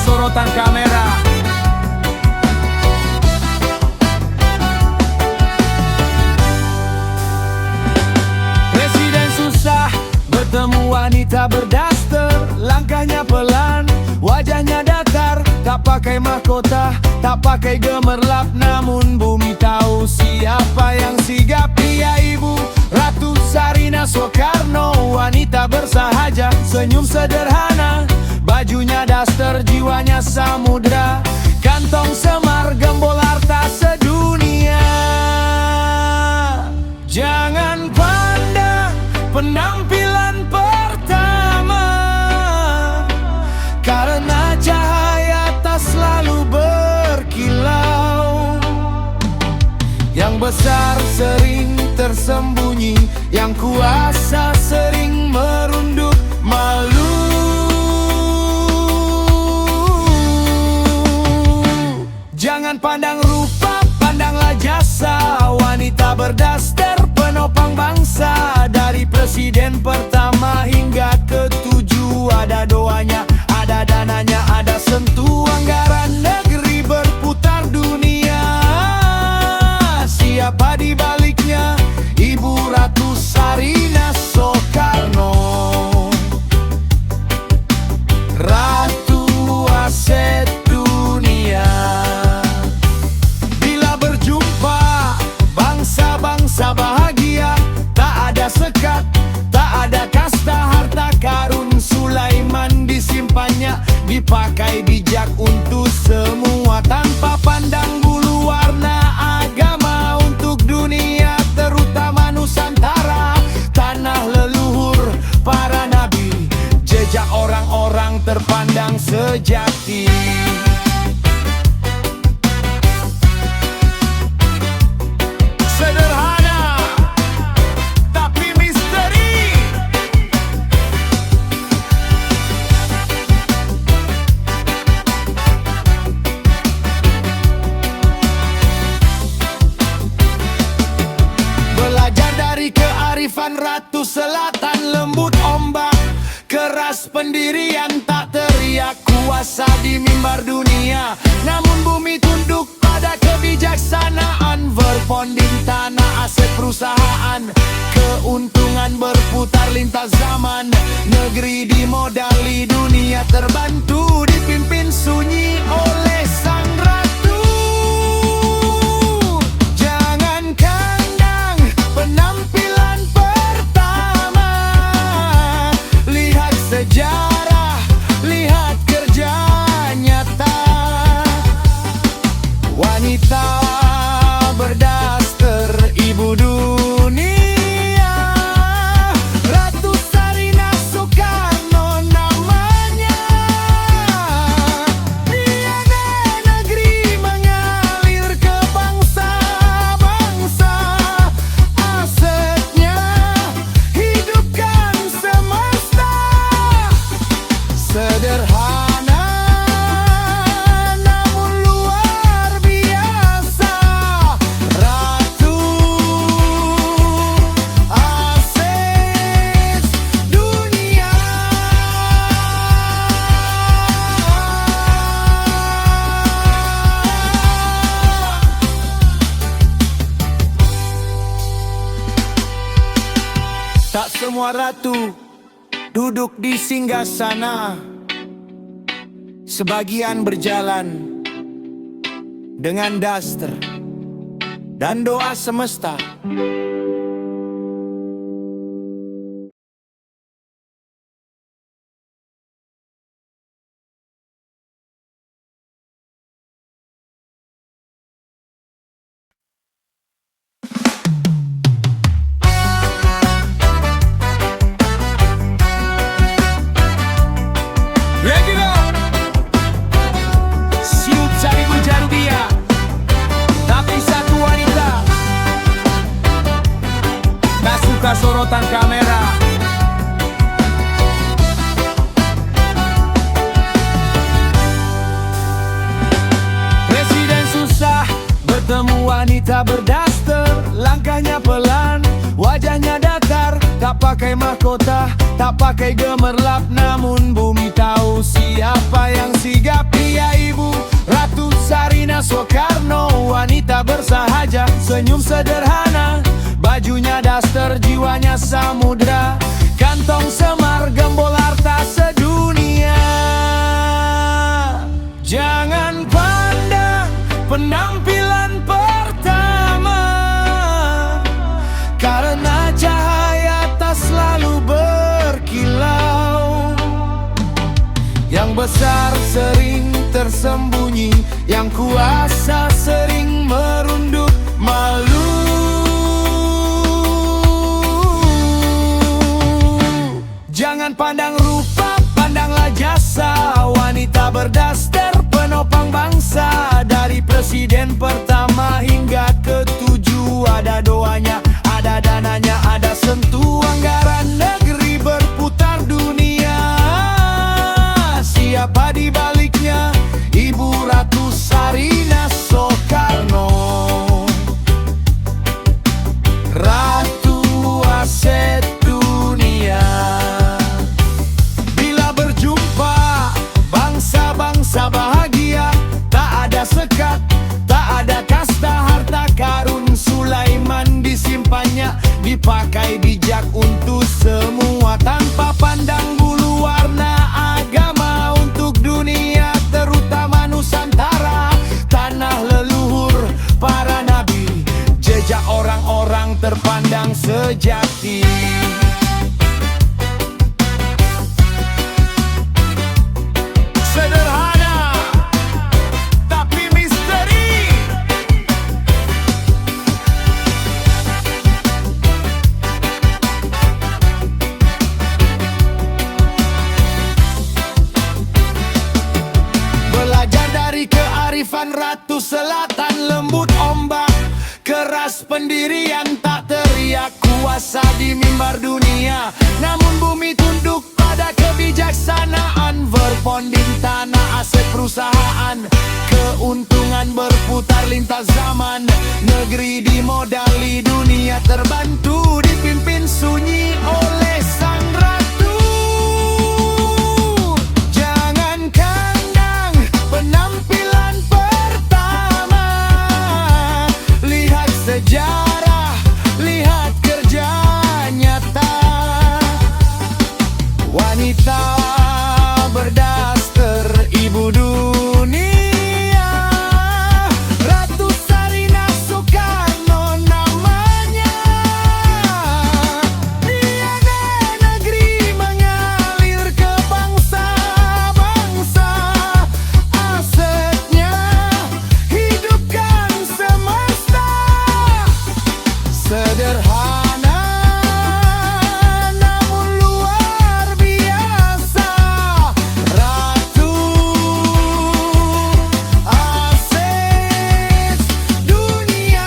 sorotan kamera. Presiden susah bertemu wanita berdaster, langkahnya pelan, wajahnya datar, tak pakai mahkota, tak pakai gemerlap. Namun bumi tahu siapa yang sigap. Dia Ibu Ratu Sarina Soekarno, wanita bersahaja, senyum sederhana, bajunya daster, jiwanya samudra, kantong semar, gembol harta sedunia. Jangan pandang penampilan pertama, karena cahaya tak selalu berkilau. Yang besar sering tersembunyi, yang kuasa sering merunduk malu. Jangan pandang rupa, pandanglah jasa, wanita berdaster penopang bangsa. Dari presiden pertama hingga ketujuh, ada doanya, ada dananya, ada sentuh anggaran, negeri berputar dunia. Siapa di baliknya? Ibu Ratu Sarina Soekarno, Ratu aset dunia. Bila berjumpa bangsa-bangsa bahagia, tak ada sekat, tak ada kasta, harta karun Sulaiman disimpannya, dipakai bijak untuk semua, tanpa pandang bulu warna agama, untuk dunia terutama Nusantara, tanah leluhur para nabi, jejak orang-orang terpandang sejati. Sederhana tapi misteri. Belajar dari kearifan Ratu Selatan, lembut ombak, keras pendirian, tak teriak kuasa di mimbar dunia, namun bumi tunduk pada kebijaksanaan. Berponding tanah, aset perusahaan, keuntungan berputar lintas zaman, negeri dimodali, dunia terbantu, dipimpin sunyi oleh sang ratu. Jangan kandang penampilan pertama, lihat sejarah, lihat kerja nyata. Wanita berdaster, ibu dunia, Ratu Sarina Soekarno namanya. Niaga negeri mengalir ke bangsa-bangsa, asetnya hidupkan semesta. Sederhana namun luar biasa, Ratu aset dunia. Tak semua ratu duduk di singgasana, sebagian berjalan dengan daster dan doa semesta. Siup cari menjaru dia, tapi satu wanita tak suka sorotan kamera. Presiden susah bertemu wanita berdaster, langkahnya pelan, wajahnya datar, tak pakai mahkota, tak pakai gemerlap. Namun bumi tahu siapa yang sigap. Soekarno, wanita bersahaja, senyum sederhana, bajunya daster, jiwanya samudra, kantong semar, gembol harta sedunia. Jangan pandang penampilan pertama, karena cahaya tak selalu berkilau. Yang besar sering tersembunyi, yang kuasa sering merunduk malu. Jangan pandang rupa, pandanglah jasa, wanita berdaster penopang bangsa. Dari presiden pertama hingga ketujuh, ada doanya, ada dananya, ada sentuh anggaran negeri berputar dunia. Siapa di baliknya? Ibu Ratu Sarina Soekarno, Ratu aset dunia. Bila berjumpa bangsa-bangsa bahagia, tak ada sekat, tak ada kasta, harta karun Sulaiman disimpannya, dipakai bijak untuk semua tanpa pandang bulu warna agama. Untuk dunia terutama Nusantara, tanah leluhur para nabi, jejak orang-orang terpandang sejati. Sederhana tapi misteri. Belajar dari kearifan Ratu Selatan, lembut ombak, keras pendirian, tak teriak kuasa di mimbar dunia, namun bumi tunduk pada kebijaksanaan. Berponding tanah, aset perusahaan, keuntungan berputar lintas zaman. Negeri dimodali, dunia terbantu, dipimpin sunyi oleh sang ratu. Jangan kandang penampilan pertama, lihat sejarah, lihat kerja nyata. Wanita berdaster, ibu dunia, Ratu Sarina Soekarno namanya. Niaga negeri mengalir ke bangsa-bangsa, asetnya hidupkan semesta. Sederhana namun luar biasa, Ratu aset dunia.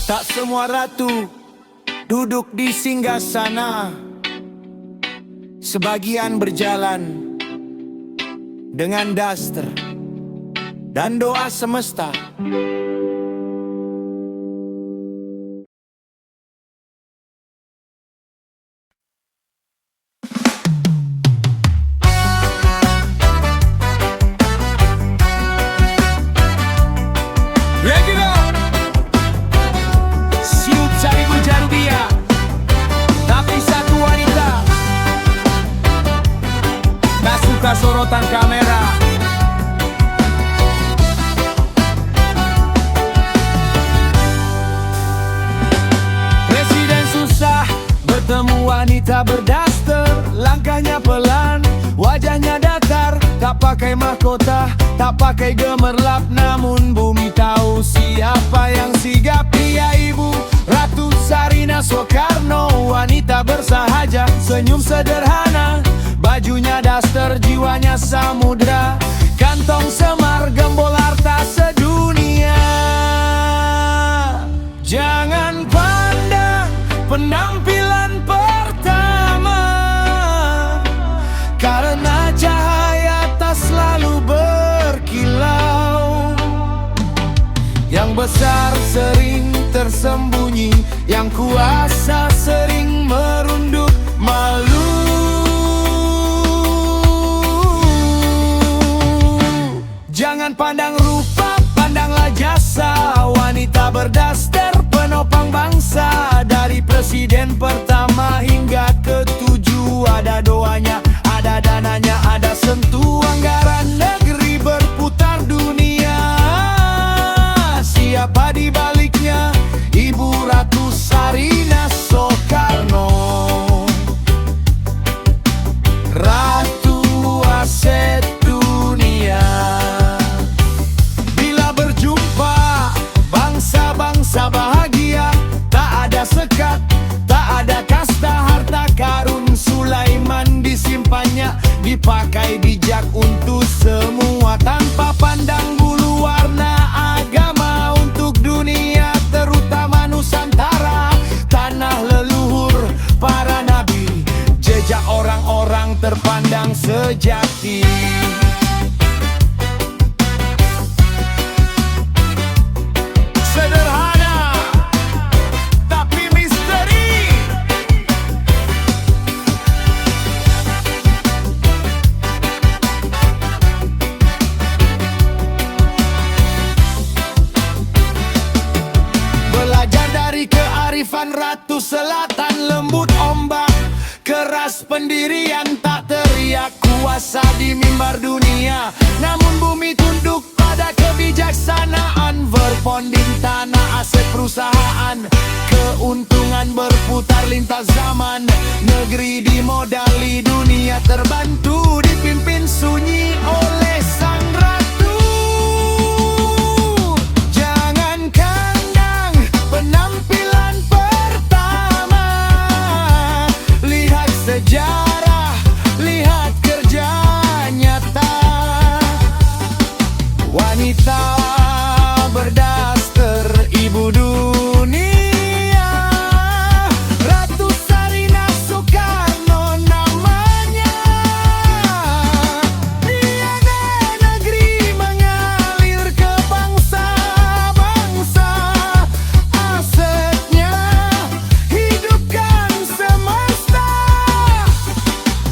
Tak semua ratu duduk di singgasana, sebagian berjalan dengan daster dan doa semesta. Siup cari mencari dia, tapi satu wanita tak suka sorotan kamera. Presiden susah bertemu wanita berdaster, langkahnya pelan, wajahnya datar, tak pakai mahkota, tak pakai gemerlap, namun bumi tahu siapa yang sigap. Dia Ibu Ratu Sarina Soekarno, wanita bersahaja, senyum sederhana, bajunya daster, jiwanya samudra, kantong semar, gembol harta sedunia. Jangan pandang penampilan pertama, karena cahaya tak selalu berkilau. Yang besar sering tersembunyi yang kuasa sering merunduk malu. Jangan pandang rupa, pandanglah jasa. Wanita berdaster penopang bangsa. Dari presiden pertama hingga ketujuh, ada doanya, ada dananya, ada sentuh anggaran negeri berputar dunia. Siapa di baliknya? Ibu Ratu Sarina Soekarno, Ratu Aset Dunia. Bila berjumpa bangsa-bangsa bahagia, tak ada sekat, tak ada kasta, harta karun Sulaiman disimpannya, dipakai bijak untuk semua tanpa pandang bulu warna agama. Untuk dunia terutama Nusantara, tanah leluhur para nabi, jejak orang-orang terpandang sejati. Sederhana tapi misteri. Belajar dari kearifan Ratu Selatan, lembut ombak, keras pendirian, tak teriak kuasa di mimbar dunia, namun bumi tunduk pada kebijaksanaan. Berponding tanah aset perusahaan, keuntungan berputar lintas zaman. Negeri dimodali dunia terbantu, dipimpin sunyi oleh sang ratu. Jangan kandang penampilan pertama, lihat sejarah, lihat kerja nyata. Wanita berdaster ibu dunia, Ratu Sarina Soekarno namanya. Tiada negeri mengalir ke bangsa-bangsa, asetnya hidupkan semesta.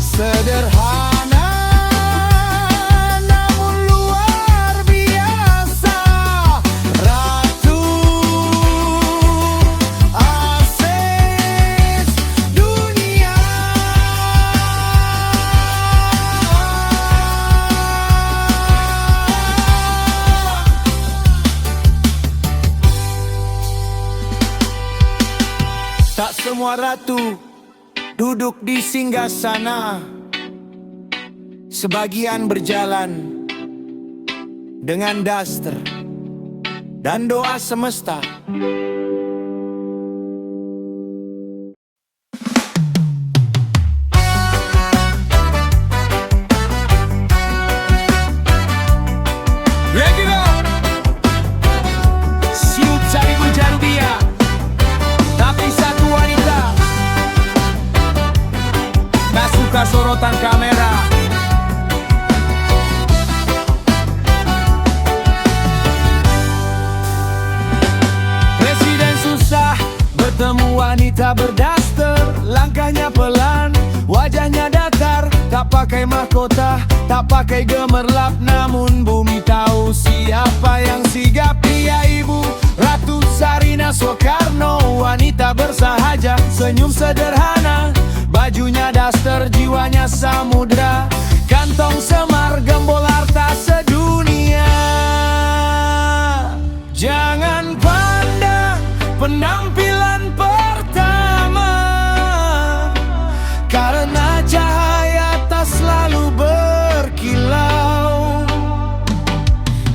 Sederhana namun luar biasa, Ratu Aset Dunia. Tak semua ratu duduk di singgasana, sebagian berjalan dengan daster dan doa semesta. Ready go! Siup cari mencari dia, tapi satu wanita tak suka sorotan kamera. Presiden susah bertemu wanita berdaster, langkahnya pelan, wajahnya datar, tak pakai mahkota, tak pakai gemerlap, namun bumi tahu siapa yang sigap. Dia Ibu Ratu Sarina Soekarno, wanita bersahaja, senyum sederhana, bajunya daster, jiwanya samudra, kantong semar, gembol harta sedunia. Jangan pandang penampilan pertama, karena cahaya tak selalu berkilau.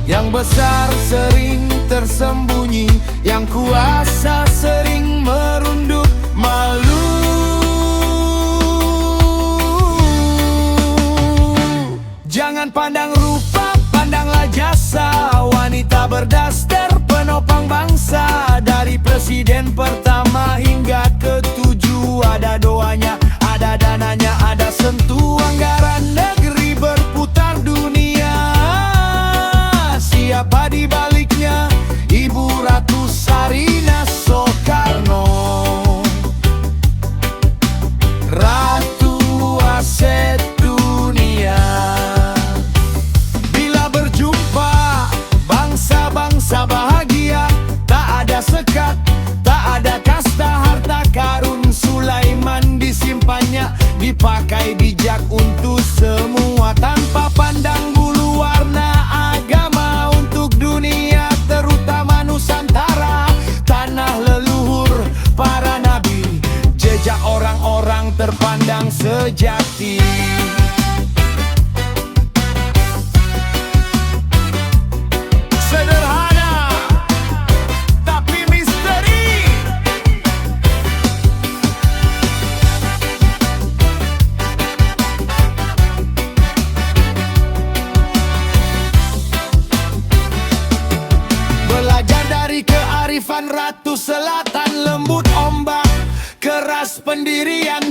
Yang besar sering tersembunyi, yang kuasa sering merunduk malu. Jangan pandang rupa, pandanglah jasa. Wanita berdaster penopang bangsa. Dari presiden pertama hingga ketujuh, ada doanya, ada dananya, ada sentuh anggaran negeri berputar dunia. Siapa di baliknya? Ibu Ratu Sarina Soekarno. selatan lembut ombak, keras pendirian